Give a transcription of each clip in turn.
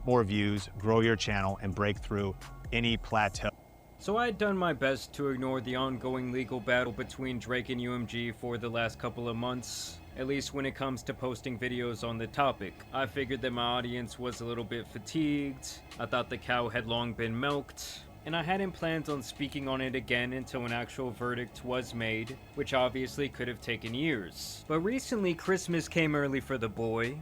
more views, grow your channel, and break through any plateau. So I had done my best to ignore the ongoing legal battle between Drake and UMG for the last couple of months, at least when it comes to posting videos on the topic. I figured that my audience was a little bit fatigued, I thought the cow had long been milked, and I hadn't planned on speaking on it again until an actual verdict was made, which obviously could have taken years. But recently Christmas came early for the boy,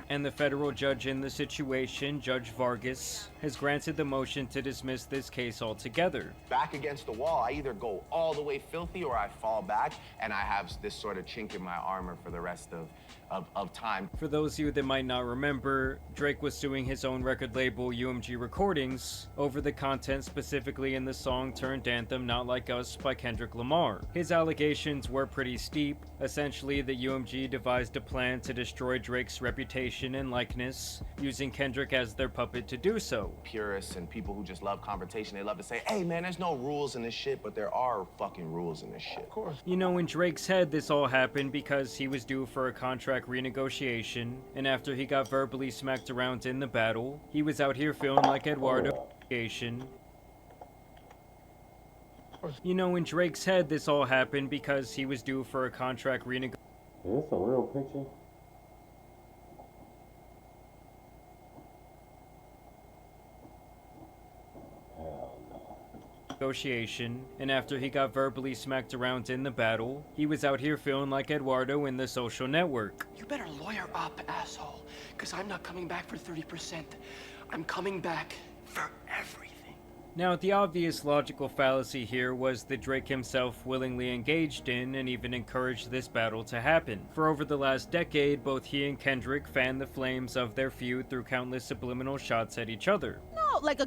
and the federal judge in the situation, Judge Vargas, has granted the motion to dismiss this case altogether. Back against the wall, I either go all the way filthy or I fall back, and I have this sort of chink in my armor for the rest of time. For those of you that might not remember, Drake was suing his own record label, UMG Recordings, over the content specifically in the song turned anthem Not Like Us by Kendrick Lamar. His allegations were pretty steep, essentially that UMG devised a plan to destroy Drake's reputation and likeness, using Kendrick as their puppet to do so. Purists and people who just love confrontation, they love to say, hey man, there's no rules in this shit, but there are fucking rules in this shit. Of course. You know, in Drake's head, this all happened because he was due for a contract renegotiation, and after he got verbally smacked around in the battle, he was out here feeling like Eduardo. You know, in Drake's head, this all happened because he was due for a contract renegotiation. Is this a real picture? And after he got verbally smacked around in the battle, he was out here feeling like Eduardo in The Social Network. You better lawyer up, asshole, because I'm not coming back for 30%. I'm coming back for everything. Now, the obvious logical fallacy here was that Drake himself willingly engaged in and even encouraged this battle to happen. For over the last decade, both he and Kendrick fanned the flames of their feud through countless subliminal shots at each other. No, like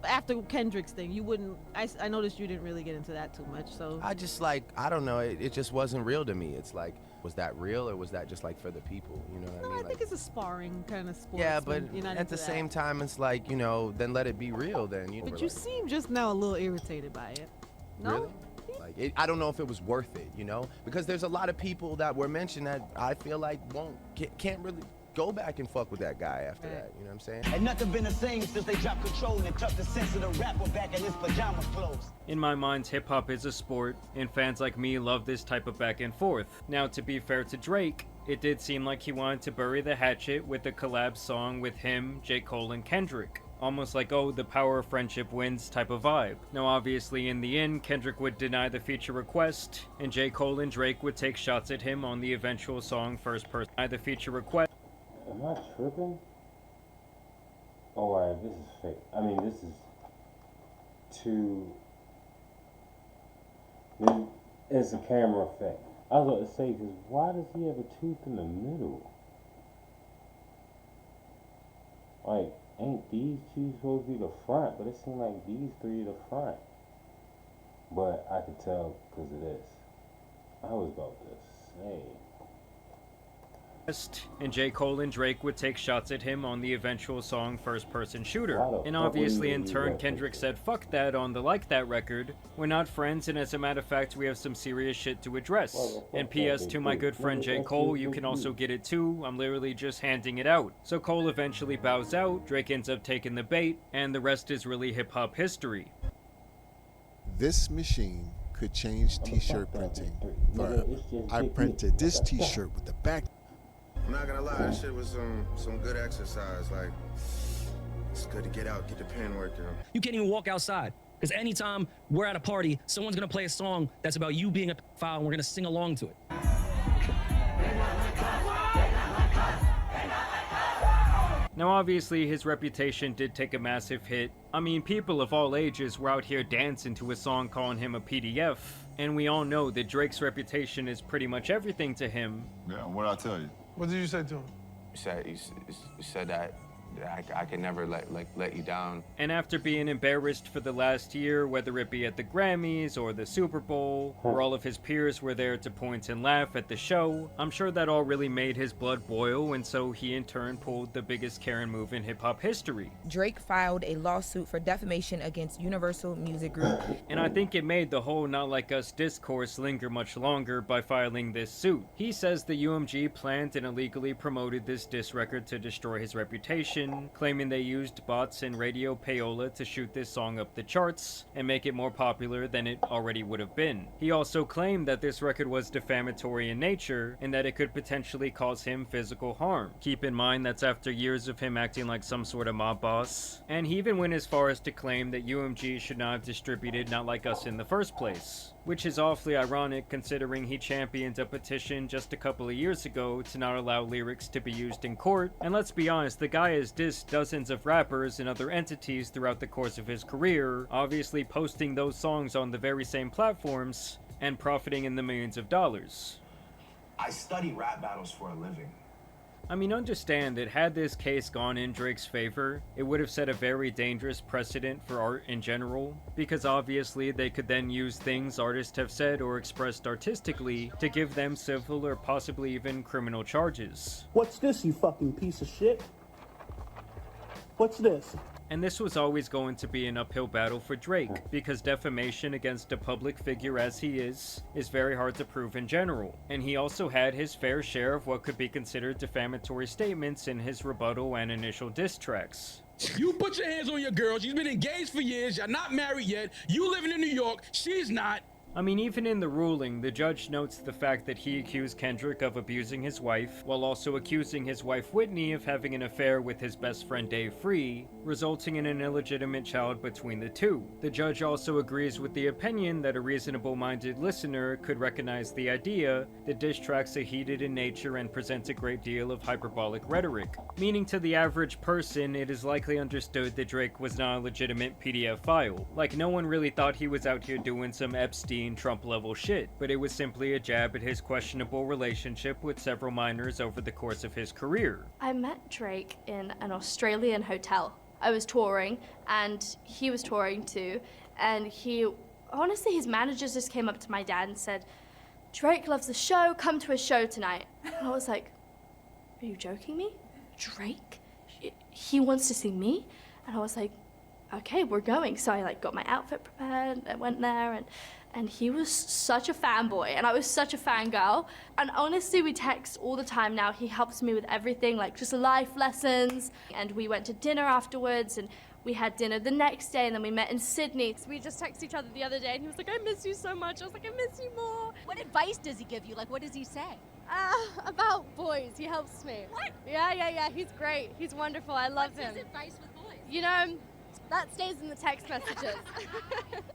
after Kendrick's thing, you wouldn't. I noticed you didn't really get into that too much. So I just I don't know. It just wasn't real to me. It's like, was that real or was that just like for the people? You know what I mean? I think it's a sparring kind of sport. Yeah, but at the same time, it's like, you know, then let it be real. Then you. But you seem just now a little irritated by it. No. Really? Like I don't know if it was worth it, you know, because there's a lot of people that were mentioned that I feel like can't really go back and fuck with that guy after that, you know what I'm saying? And nothing been the same since they dropped Control and tucked the sense of the rapper back in his pajama clothes. In my mind, hip-hop is a sport, and fans like me love this type of back and forth. Now, to be fair to Drake, it did seem like he wanted to bury the hatchet with a collab song with him, J. Cole, and Kendrick. Almost like, oh, the power of friendship wins type of vibe. Now, obviously, in the end, Kendrick would deny the feature request, and J. Cole and Drake would take shots at him on the eventual song First Person. Deny the feature request. Am I tripping? Oh, alright, this is fake. I mean, this is too... It's a camera effect. I was about to say, because why does he have a tooth in the middle? Like, ain't these two supposed to be the front? But it seemed like these three are the front. But I could tell because of this. I was about to say... And J. Cole and Drake would take shots at him on the eventual song First Person Shooter. And obviously in turn Kendrick said fuck that on the Like That record. We're not friends, and as a matter of fact we have some serious shit to address. And PS to my good friend J. Cole, you can also get it too, I'm literally just handing it out. So Cole eventually bows out, Drake ends up taking the bait, and the rest is really hip hop history. This machine could change t-shirt printing forever. I printed this t-shirt with the back. I'm not gonna lie, that shit was some good exercise. Like, it's good to get out, get the pen working. You can't even walk outside, because anytime we're at a party, someone's gonna play a song that's about you being a pedophile, and we're gonna sing along to it. Now obviously his reputation did take a massive hit. I mean, people of all ages were out here dancing to a song calling him a PDF. And we all know that Drake's reputation is pretty much everything to him. Yeah, what'd I tell you? What did you say to him? You said that I can never let you down. And after being embarrassed for the last year, whether it be at the Grammys or the Super Bowl, where all of his peers were there to point and laugh at the show, I'm sure that all really made his blood boil, and so he in turn pulled the biggest Karen move in hip-hop history. Drake filed a lawsuit for defamation against Universal Music Group. And I think it made the whole Not Like Us discourse linger much longer by filing this suit. He says the UMG planned and illegally promoted this diss record to destroy his reputation, claiming they used bots and radio payola to shoot this song up the charts and make it more popular than it already would have been. He also claimed that this record was defamatory in nature and that it could potentially cause him physical harm. Keep in mind that's after years of him acting like some sort of mob boss. And he even went as far as to claim that UMG should not have distributed Not Like Us in the first place, which is awfully ironic considering he championed a petition just a couple of years ago to not allow lyrics to be used in court. And let's be honest, the guy has dissed dozens of rappers and other entities throughout the course of his career, obviously posting those songs on the very same platforms and profiting in the millions of dollars. I study rap battles for a living. I mean, understand that had this case gone in Drake's favor, it would have set a very dangerous precedent for art in general, because obviously they could then use things artists have said or expressed artistically to give them civil or possibly even criminal charges. What's this, you fucking piece of shit? What's this? And this was always going to be an uphill battle for Drake, because defamation against a public figure as he is very hard to prove in general. And he also had his fair share of what could be considered defamatory statements in his rebuttal and initial diss tracks. You put your hands on your girl, she's been engaged for years, you're not married yet, you living in New York, she's not. I mean, even in the ruling, the judge notes the fact that he accused Kendrick of abusing his wife, while also accusing his wife Whitney of having an affair with his best friend Dave Free, resulting in an illegitimate child between the two. The judge also agrees with the opinion that a reasonable-minded listener could recognize the idea that diss tracks are heated in nature and present a great deal of hyperbolic rhetoric, meaning to the average person it is likely understood that Drake was not a legitimate PDF file. Like, no one really thought he was out here doing some Epstein Trump level shit, but it was simply a jab at his questionable relationship with several minors over the course of his career. I met Drake in an Australian hotel. I was touring and he was touring too, and honestly his managers just came up to my dad and said, "Drake loves the show, come to his show tonight." And I was like, "Are you joking me? Drake? He wants to see me?" And I was like, "Okay, we're going." So I got my outfit prepared, I went there, and he was such a fanboy, and I was such a fangirl. And honestly, we text all the time now. He helps me with everything, like just life lessons. And we went to dinner afterwards, and we had dinner the next day, and then we met in Sydney. We just texted each other the other day, and he was like, "I miss you so much." I was like, "I miss you more." What advice does he give you? Like, what does he say? About boys. He helps me. What? Yeah. He's great. He's wonderful. I love him. What's his advice with boys? You know, that stays in the text messages.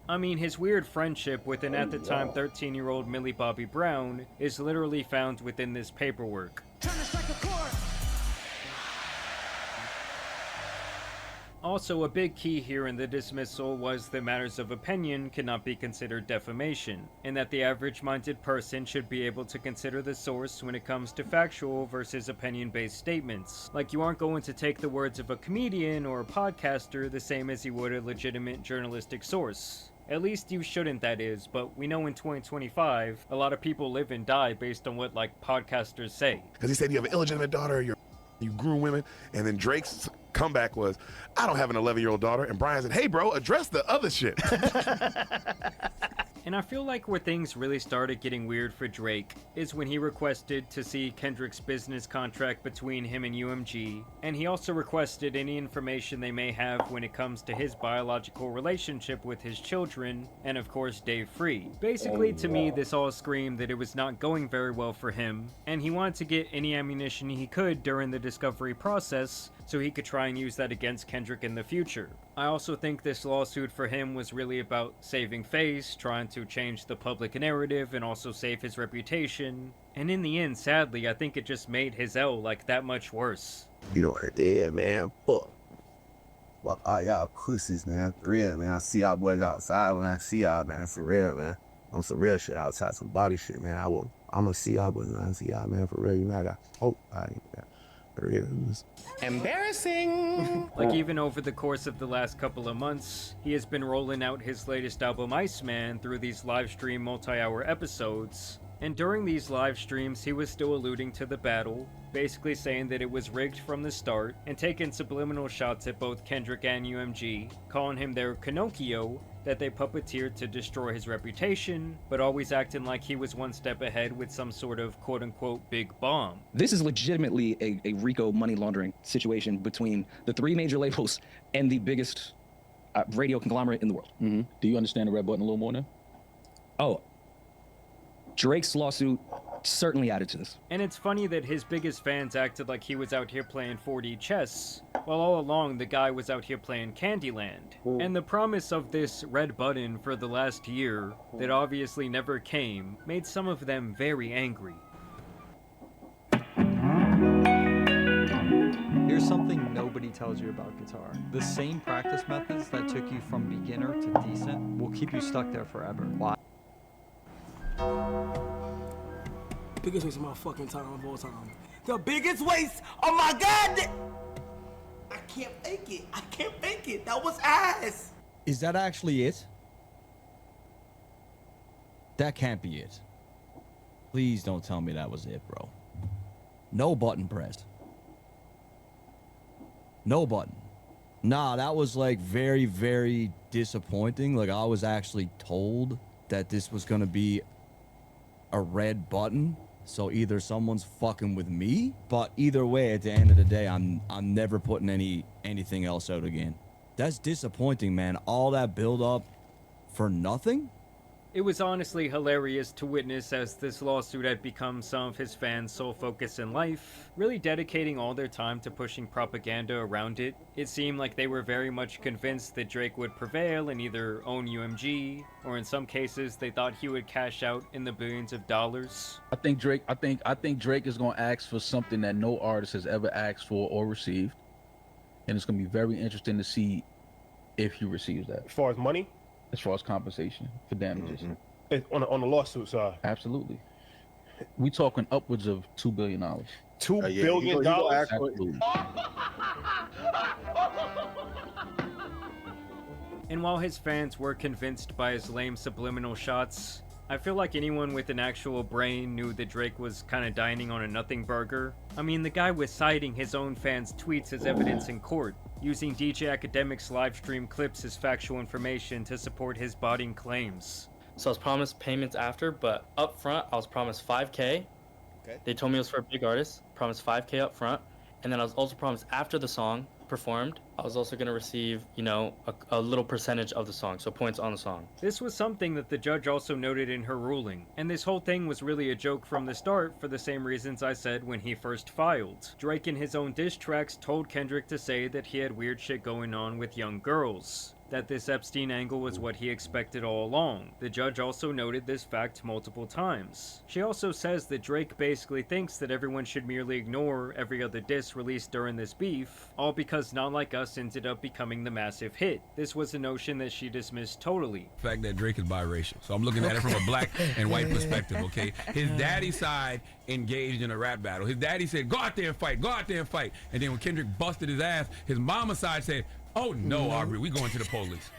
I mean, his weird friendship with an at the time 13-year-old Millie Bobby Brown is literally found within this paperwork. Also, a big key here in the dismissal was that matters of opinion cannot be considered defamation, and that the average-minded person should be able to consider the source when it comes to factual versus opinion-based statements. Like, you aren't going to take the words of a comedian or a podcaster the same as you would a legitimate journalistic source. At least you shouldn't, that is, but we know in 2025, a lot of people live and die based on what, podcasters say. Because he said you have an illegitimate daughter, you groom women, and then Drake's comeback was, "I don't have an 11-year-old daughter," and Brian said, "Hey bro, address the other shit." And I feel like where things really started getting weird for Drake is when he requested to see Kendrick's business contract between him and UMG, and he also requested any information they may have when it comes to his biological relationship with his children, and of course Dave Free. Basically, to me, this all screamed that it was not going very well for him, and he wanted to get any ammunition he could during the discovery process so he could try and use that against Kendrick in the future. I also think this lawsuit for him was really about saving face, trying to change the public narrative, and also save his reputation. And in the end, sadly, I think it just made his L that much worse. You know what it is, man. Fuck all y'all pussies, man. For real, man. I see y'all boys outside when I see y'all, man. For real, man. On some real shit outside, some body shit, man. I'm gonna see y'all boys when I see y'all, man. For real, you know, I got hope. Embarrassing. Like, even over the course of the last couple of months, he has been rolling out his latest album, Iceman, through these live stream multi-hour episodes. And during these live streams, he was still alluding to the battle, basically saying that it was rigged from the start, and taking subliminal shots at both Kendrick and UMG, calling him their Pinocchio, that they puppeteered to destroy his reputation, but always acting like he was one step ahead with some sort of quote-unquote big bomb. This is legitimately a RICO money laundering situation between the 3 major labels and the biggest radio conglomerate in the world. Do you understand the red button a little more now? Oh, Drake's lawsuit certainly added to this. And it's funny that his biggest fans acted like he was out here playing 4D chess, while all along the guy was out here playing Candyland. And the promise of this red button for the last year, that obviously never came, made some of them very angry. Here's something nobody tells you about guitar. The same practice methods that took you from beginner to decent will keep you stuck there forever. Why? Biggest waste of my fucking time of all time. The biggest waste of my god. I can't fake it. I can't fake it. That was ass. Is that actually it? That can't be it. Please don't tell me that was it, bro. No button pressed. No button. Nah, that was like very, very disappointing. Like, I was actually told that this was gonna be a red button, so either someone's fucking with me, but either way, at the end of the day, I'm never putting anything else out again. That's disappointing, man. All that build up for nothing? It was honestly hilarious to witness as this lawsuit had become some of his fans' sole focus in life, really dedicating all their time to pushing propaganda around it. It seemed like they were very much convinced that Drake would prevail and either own UMG, or in some cases they thought he would cash out in the billions of dollars. I think Drake is gonna ask for something that no artist has ever asked for or received, and it's gonna be very interesting to see if he receives that. As far as money? As far as compensation for damages. On the lawsuit side? Absolutely. We talking upwards of $2 billion. $2 billion? Absolutely. And while his fans were convinced by his lame subliminal shots, I feel like anyone with an actual brain knew that Drake was kind of dining on a nothing burger. I mean, the guy was citing his own fans' tweets as evidence in court, using DJ Academic's livestream clips as factual information to support his botting claims. So I was promised payments after, but up front I was promised $5K. Okay. They told me it was for a big artist, promised $5K up front, and then I was also promised after the song performed, I was also going to receive, you know, a little percentage of the song, so points on the song. This was something that the judge also noted in her ruling, and this whole thing was really a joke from the start for the same reasons I said when he first filed. Drake in his own diss tracks told Kendrick to say that he had weird shit going on with young girls, that this Epstein angle was what he expected all along. The judge also noted this fact multiple times. She also says that Drake basically thinks that everyone should merely ignore every other diss released during this beef, all because Not Like Us ended up becoming the massive hit. This was a notion that she dismissed totally. The fact that Drake is biracial. So I'm looking at it from a black and white perspective, okay? His daddy's side engaged in a rap battle. His daddy said, go out there and fight, go out there and fight. And then when Kendrick busted his ass, his mama's side said, oh no, Aubrey, we going to the police.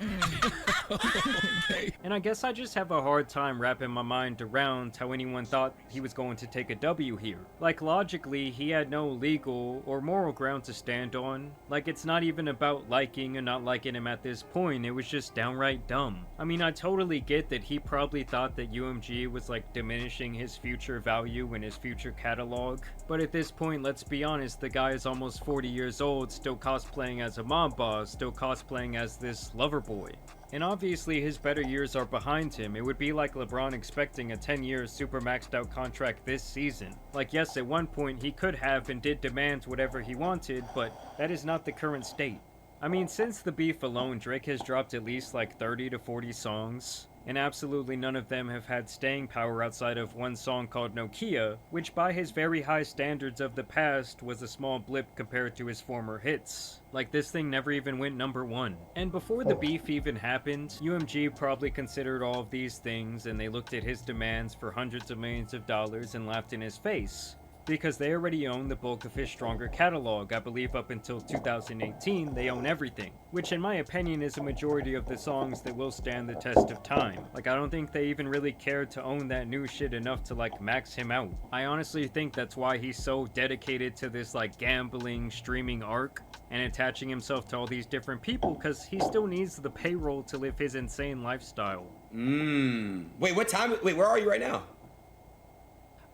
Okay. And I guess I just have a hard time wrapping my mind around how anyone thought he was going to take a W here. Like, logically, he had no legal or moral ground to stand on. Like, it's not even about liking or not liking him at this point, it was just downright dumb. I mean, I totally get that he probably thought that UMG was like diminishing his future value in his future catalog, but at this point, let's be honest, the guy is almost 40 years old, still cosplaying as a mob boss, still cosplaying as this lover boy. And obviously his better years are behind him. It would be like LeBron expecting a 10-year super maxed out contract this season. Like, yes, at one point he could have and did demand whatever he wanted, but that is not the current state. I mean, since the beef alone, Drake has dropped at least like 30 to 40 songs, and absolutely none of them have had staying power outside of one song called Nokia, which by his very high standards of the past was a small blip compared to his former hits. Like, this thing never even went #1. And before the beef even happened, UMG probably considered all of these things, and they looked at his demands for hundreds of millions of dollars and laughed in his face. because they already own the bulk of his stronger catalog. I believe up until 2018, they own everything, which in my opinion is a majority of the songs that will stand the test of time. Like, I don't think they even really cared to own that new shit enough to like max him out. I honestly think that's why he's so dedicated to this like gambling, streaming arc and attaching himself to all these different people, because he still needs the payroll to live his insane lifestyle. Wait, what time? Wait, where are you right now?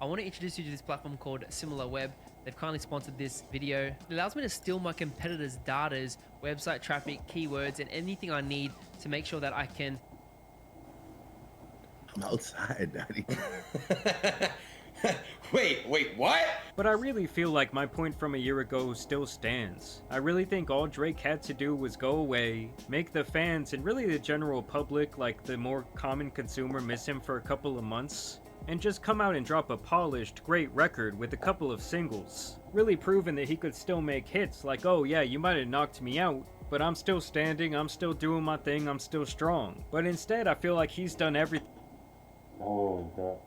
I want to introduce you to this platform called SimilarWeb. They've kindly sponsored this video. It allows me to steal my competitors' data, website traffic, keywords, and anything I need to make sure that I can... I'm outside, Daddy. Wait, what? But I really feel like my point from a year ago still stands. I really think all Drake had to do was go away, make the fans and really the general public, like the more common consumer, miss him for a couple of months, and just come out and drop a polished, great record with a couple of singles. Really proving that he could still make hits like, oh yeah, you might have knocked me out, but I'm still standing, I'm still doing my thing, I'm still strong. But instead, I feel like he's done everything. Oh, God.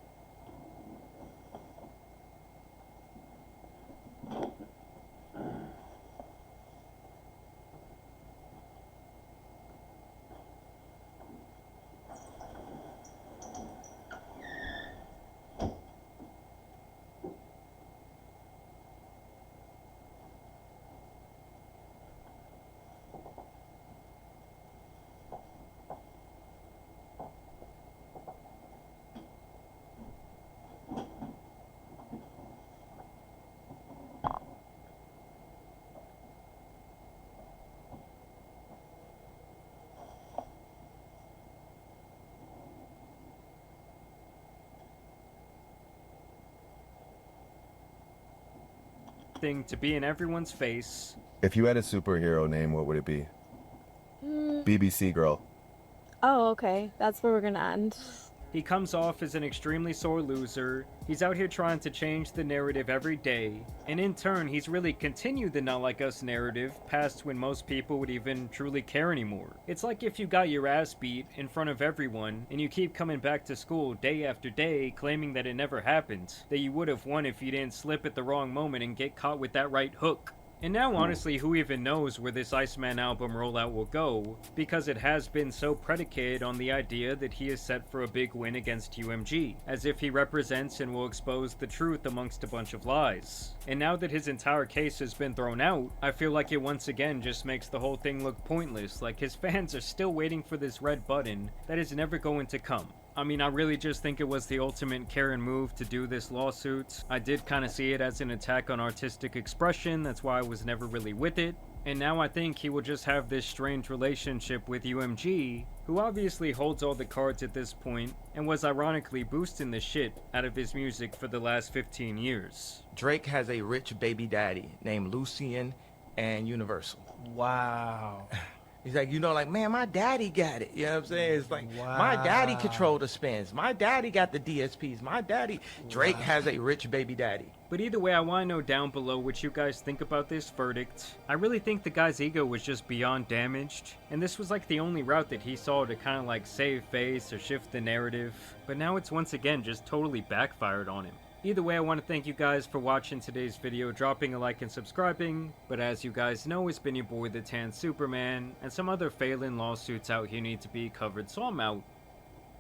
to be in everyone's face. If you had a superhero name, what would it be? BBC girl. Oh, okay. That's where we're gonna end. He comes off as an extremely sore loser. He's out here trying to change the narrative every day, and in turn, he's really continued the not like us narrative past when most people would even truly care anymore. It's like if you got your ass beat in front of everyone, and you keep coming back to school day after day claiming that it never happened, that you would have won if you didn't slip at the wrong moment and get caught with that right hook. And now, honestly, who even knows where this Iceman album rollout will go, because it has been so predicated on the idea that he is set for a big win against UMG, as if he represents and will expose the truth amongst a bunch of lies. And now that his entire case has been thrown out, I feel like it once again just makes the whole thing look pointless, like his fans are still waiting for this red button that is never going to come. I mean, I really just think it was the ultimate Karen move to do this lawsuit. I did kind of see it as an attack on artistic expression, that's why I was never really with it. And now I think he will just have this strange relationship with UMG, who obviously holds all the cards at this point, and was ironically boosting the shit out of his music for the last 15 years. Drake has a rich baby daddy named Lucien and Universal. Wow. He's like, you know, like, man, my daddy got it. You know what I'm saying? It's like, my daddy controlled the spins. My daddy got the DSPs. My daddy. Drake has a rich baby daddy. But either way, I want to know down below what you guys think about this verdict. I really think the guy's ego was just beyond damaged, and this was like the only route that he saw to kind of like save face or shift the narrative. But now it's once again just totally backfired on him. Either way, I want to thank you guys for watching today's video, dropping a like and subscribing. But as you guys know, it's been your boy the Tan Superman, and some other failing lawsuits out here need to be covered, so I'm out.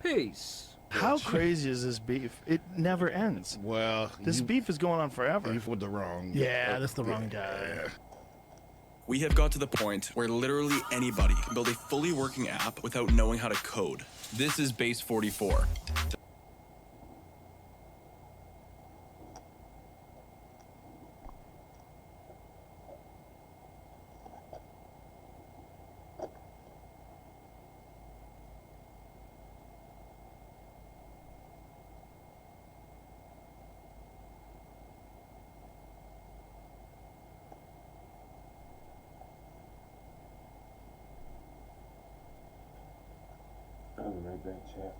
Peace. How crazy is this beef? It never ends. Well, this beef is going on forever. Beef with the wrong. Yeah, that's the wrong guy. We have got to the point where literally anybody can build a fully working app without knowing how to code. This is Base 44. I'll be right back, chat.